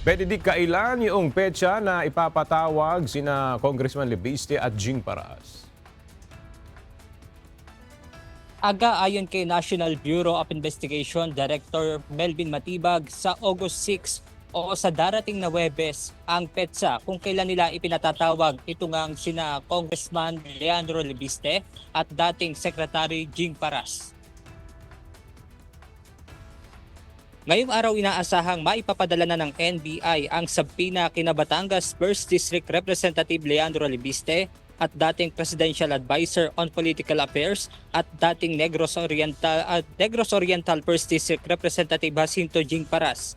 Benedict, kailan yung petsa na ipapatawag sina Congressman Lebiste at Jing Paras? Aga ayon kay National Bureau of Investigation Director Melvin Matibag, sa August 6 o sa darating na Huwebes ang petsa kung kailan nila ipinatatawag ito ngang sina Congressman Leandro Lebiste at dating Secretary Jing Paras. Ngayong araw inaasahang maipapadala na ng NBI ang sabina kina Batangas 1st District Representative Leandro Lebiste at dating Presidential Advisor on Political Affairs at dating Negros Oriental 1st District Representative Jacinto Jing Paras.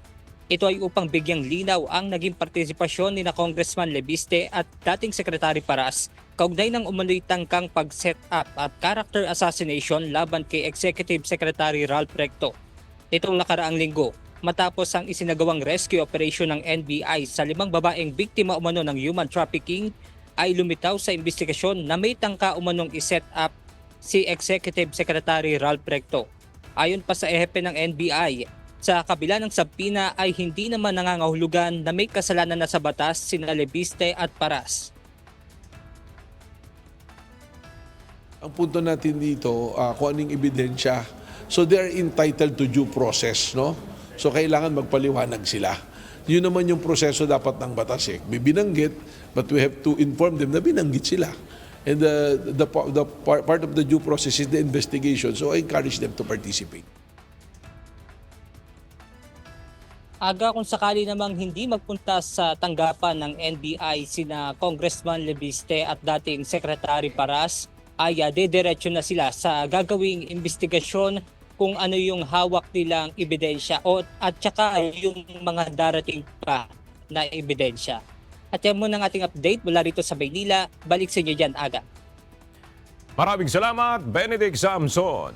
Ito ay upang bigyang linaw ang naging partisipasyon ni na Congressman Lebiste at dating Secretary Paras kaugnay ng umano'y tangkang pag-set up at character assassination laban kay Executive Secretary Ralph Recto. Itong nakaraang linggo, matapos ang isinagawang rescue operation ng NBI sa 5 babaeng biktima umano ng human trafficking, ay lumitaw sa investigasyon na may tangka umanong iset up si Executive Secretary Ralph Recto. Ayon pa sa ehpe ng NBI, sa kabila ng sabpina ay hindi naman nangangahulugan na may kasalanan na sa batas sina Lebiste at Paras. Ang punto natin dito, kung anong ebidensya. So they are entitled to due process, no? So kailangan magpaliwanag sila. Yun naman yung proseso dapat ng batas eh. May binanggit, but we have to inform them na binanggit sila. And the part of the due process is the investigation. So I encourage them to participate. Aga kung sakali namang hindi magpunta sa tanggapan ng NBI sina Congressman Lebiste at dating Secretary Paras, ay dediretso na sila sa gagawing investigasyon kung ano yung hawak nilang ebidensya at saka yung mga darating pa na ebidensya. At yan muna ang ating update mula rito sa Maynila. Balik sa inyo dyan, Aga. Maraming salamat, Benedict Samson.